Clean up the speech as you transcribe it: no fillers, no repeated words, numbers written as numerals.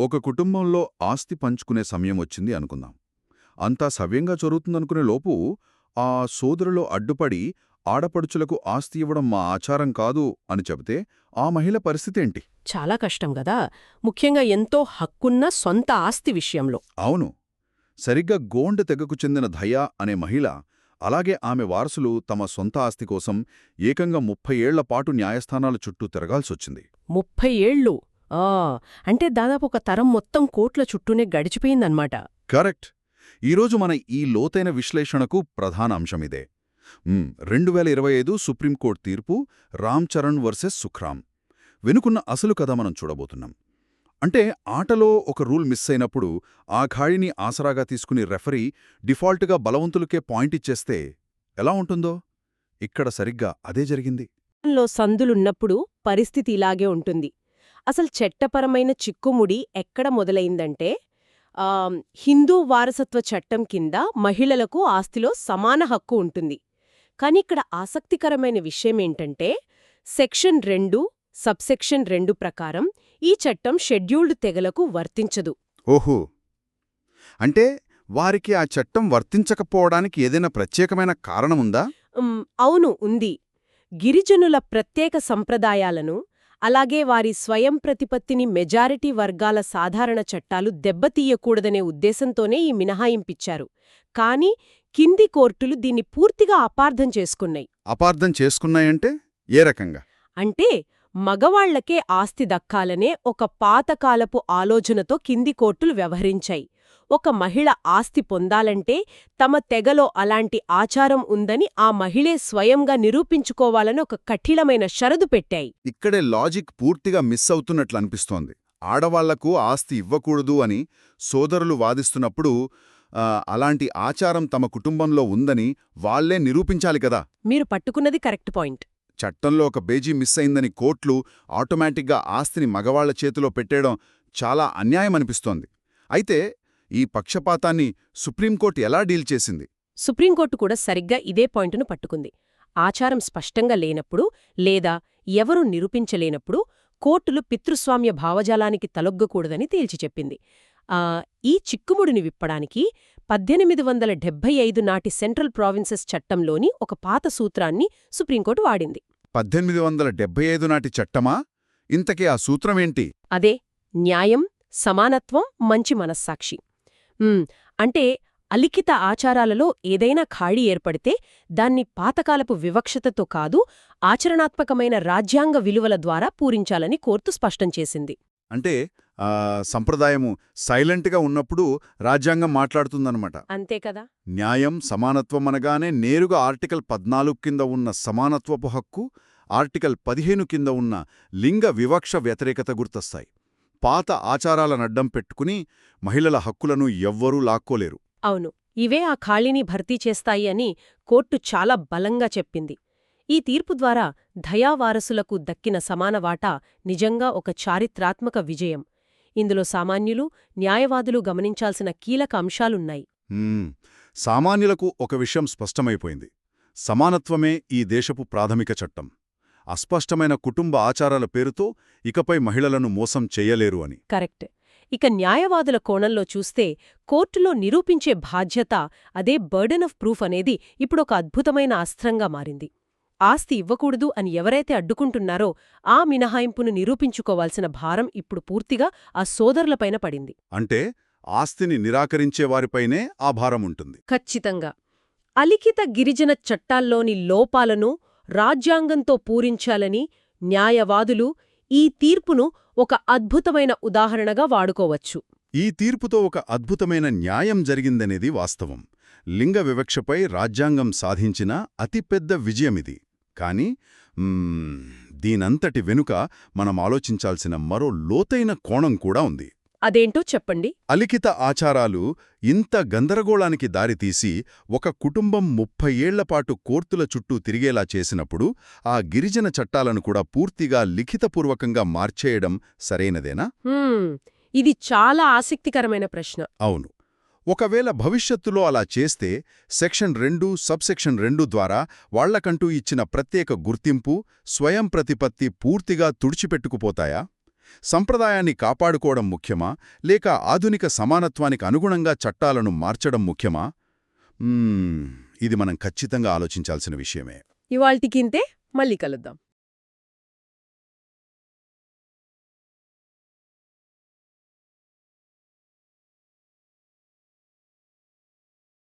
ఒక కుటుంబంలో ఆస్తి పంచుకునే సమయం వచ్చింది అనుకుందాం. అంతా సవ్యంగా జరుగుతుందనుకునే లోపు ఆ సోదరులో అడ్డుపడి ఆడపడుచులకు ఆస్తి ఇవ్వడం మా ఆచారం కాదు అని చెబితే ఆ మహిళ పరిస్థితేంటి? చాలా కష్టం గదా, ముఖ్యంగా ఎంతో హక్కున్న సొంత ఆస్తి విషయంలో. అవును, సరిగ్గా గోండ్ తెగకు చెందిన దయా అనే మహిళ, అలాగే ఆమె వారసులు తమ సొంత ఆస్తి కోసం ఏకంగా 30 ఏళ్లపాటు న్యాయస్థానాల చుట్టూ తిరగాల్సొచ్చింది. 30 ఏళ్ళు! ఆ అంటే దాదాపు ఒక తరం మొత్తం కోట్ల చుట్టూనే గడిచిపోయిందన్నమాట. కరెక్ట్. ఈరోజు మన ఈ లోతైన విశ్లేషణకు ప్రధాన అంశమిదే. 2025 సుప్రీంకోర్టు తీర్పు, రామ్ చరణ్ వర్సెస్ సుఖ్రామ్. వెనుకున్న అసలు కథ మనం చూడబోతున్నాం. అంటే ఆటలో ఒక రూల్ మిస్ అయినప్పుడు ఆ ఖాళీని ఆసరాగా తీసుకుని రెఫరీ డిఫాల్ట్గా బలవంతులకే పాయింట్ ఇచ్చేస్తే ఎలా ఉంటుందో, ఇక్కడ సరిగ్గా అదే జరిగింది. లో సందులున్నప్పుడు పరిస్థితి ఇలాగే ఉంటుంది. అసలు చట్టపరమైన చిక్కుముడి ఎక్కడ మొదలైందంటే, హిందూ వారసత్వ చట్టం కింద మహిళలకు ఆస్తిలో సమాన హక్కు ఉంటుంది. కాని ఇక్కడ ఆసక్తికరమైన విషయమేంటంటే, సెక్షన్ 2, సబ్సెక్షన్ 2 ప్రకారం ఈ చట్టం షెడ్యూల్డ్ తెగలకు వర్తించదు. ఓహో, అంటే వారికి ఆ చట్టం వర్తించకపోవడానికి ఏదైనా ప్రత్యేకమైన కారణముందా? అవును, ఉంది. గిరిజనుల ప్రత్యేక సంప్రదాయాలను, అలాగే వారి స్వయం ప్రతిపత్తిని మెజారిటీ వర్గాల సాధారణ చట్టాలు దెబ్బతీయకూడదనే ఉద్దేశంతోనే ఈ మినహాయింపిచ్చారు. కాని కింది కోర్టులు దీన్ని పూర్తిగా అపార్థం చేసుకున్నాయి. అపార్థం చేసుకున్నాయంటే ఏ రకంగా? అంటే మగవాళ్లకే ఆస్తి దక్కాలనే ఒక పాతకాలపు ఆలోచనతో కింది కోర్టులు వ్యవహరించాయి. ఒక మహిళ ఆస్తి పొందాలంటే తమ తెగలో అలాంటి ఆచారం ఉందని ఆ మహిళే స్వయంగా నిరూపించుకోవాలని ఒక కఠినమైన షరతు పెట్టాయి. ఇక్కడే లాజిక్ పూర్తిగా మిస్ అవుతున్నట్లు అనిపిస్తోంది. ఆడవాళ్లకు ఆస్తి ఇవ్వకూడదు అని సోదరులు వాదిస్తున్నప్పుడు అలాంటి ఆచారం తమ కుటుంబంలో ఉందని వాళ్లే నిరూపించాలి కదా. మీరు పట్టుకున్నది కరెక్ట్ పాయింట్. చట్టంలో ఒక పేజీ మిస్ అయిందని కోర్టులు ఆటోమేటిక్గా ఆస్తిని మగవాళ్ల చేతిలో పెట్టేయడం చాలా అన్యాయమనిపిస్తోంది. అయితే ఈ పక్షపాతాన్ని సుప్రీంకోర్టు ఎలా డీల్ చేసింది? సుప్రీంకోర్టు కూడా సరిగ్గా ఇదే పాయింటును పట్టుకుంది. ఆచారం స్పష్టంగా లేనప్పుడు లేదా ఎవరూ నిరూపించలేనప్పుడు కోర్టులు పితృస్వామ్య భావజాలానికి తలొగ్గకూడదని తేల్చి చెప్పింది. ఈ చిక్కుముడిని విప్పడానికి 1875 నాటి సెంట్రల్ ప్రావిన్సెస్ చట్టంలోని ఒక పాత సూత్రాన్ని సుప్రీంకోర్టు వాడింది. 1875 నాటి చట్టమా? ఇంతకీ ఆ సూత్రమేంటి? అదే న్యాయం, సమానత్వం, మంచి మనస్సాక్షి. అంటే అలిఖిత ఆచారాలలో ఏదైనా ఖాళీ ఏర్పడితే దాన్ని పాతకాలపు వివక్షతతో కాదు, ఆచరణాత్మకమైన రాజ్యాంగ విలువల ద్వారా పూరించాలని కోర్టు స్పష్టం చేసింది. అంటే సంప్రదాయము సైలెంట్గా ఉన్నప్పుడు రాజ్యాంగం మాట్లాడుతుందన్నమాట. అంతే కదా. న్యాయం, సమానత్వం అనగానే నేరుగా ఆర్టికల్ 14 కింద ఉన్న సమానత్వపు హక్కు, ఆర్టికల్ 15 కింద ఉన్న లింగ వివక్ష వ్యతిరేకత గుర్తొస్తాయి. పాత ఆచారాలనడ్డం పెట్టుకుని మహిళల హక్కులను ఎవ్వరూ లాక్కోలేరు. అవును, ఇవే ఆ ఖాళీని భర్తీ చేస్తాయి అని కోర్టు చాలా బలంగా చెప్పింది. ఈ తీర్పు ద్వారా దయావారసులకు దక్కిన సమాన వాటా నిజంగా ఒక చారిత్రాత్మక విజయం. ఇందులో సామాన్యులు, న్యాయవాదులు గమనించాల్సిన కీలక అంశాలున్నాయి. సామాన్యులకు ఒక విషయం స్పష్టమైపోయింది. సమానత్వమే ఈ దేశపు ప్రాథమిక చట్టం. అస్పష్టమైన కుటుంబ ఆచారాల పేరుతో ఇకపై మహిళలను మోసం చెయ్యలేరు అని. కరెక్ట్. ఇక న్యాయవాదుల కోణంలో చూస్తే కోర్టులో నిరూపించే బాధ్యత, అదే బర్డెన్ ఆఫ్ ప్రూఫ్ అనేది ఇప్పుడొక అద్భుతమైన అస్త్రంగా మారింది. ఆస్తి ఇవ్వకూడదు అని ఎవరైతే అడ్డుకుంటున్నారో ఆ మినహాయింపును నిరూపించుకోవాల్సిన భారం ఇప్పుడు పూర్తిగా ఆ సోదరులపైన పడింది. అంటే ఆస్తిని నిరాకరించేవారిపైనే ఆ భారముంటుంది. ఖచ్చితంగా. అలిఖిత గిరిజన చట్టాల్లోని లోపాలను రాజ్యాంగంతో పూరించాలని న్యాయవాదులు ఈ తీర్పును ఒక అద్భుతమైన ఉదాహరణగా వాడుకోవచ్చు. ఈ తీర్పుతో ఒక అద్భుతమైన న్యాయం జరిగిందనేది వాస్తవం. లింగ వివక్షపై రాజ్యాంగం సాధించిన అతిపెద్ద విజయమిది. కాని దీనంతటి వెనుక మనం ఆలోచించాల్సిన మరో లోతైన కోణం కూడా ఉంది. అదేంటో చెప్పండి. అలిఖిత ఆచారాలు ఇంత గందరగోళానికి దారితీసి ఒక కుటుంబం 30 ఏళ్లపాటు కోర్టుల చుట్టూ తిరిగేలా చేసినప్పుడు ఆ గిరిజన చట్టాలను కూడా పూర్తిగా లిఖితపూర్వకంగా మార్చేయడం సరైనదేనా? ఇది చాలా ఆసక్తికరమైన ప్రశ్న. అవును. ఒకవేళ భవిష్యత్తులో అలా చేస్తే సెక్షన్ 2, సబ్సెక్షన్ 2 ద్వారా వాళ్లకంటూ ఇచ్చిన ప్రత్యేక గుర్తింపు, స్వయం ప్రతిపత్తి పూర్తిగా తుడిచిపెట్టుకుపోతాయా? సంప్రదాయాన్ని కాపాడుకోవడం ముఖ్యమా లేక ఆధునిక సమానత్వానికి అనుగుణంగా చట్టాలను మార్చడం ముఖ్యమా? ఇది మనం ఖచ్చితంగా ఆలోచించాల్సిన విషయమే. ఇవాల్టికింతే, మళ్ళీ కలుద్దాం.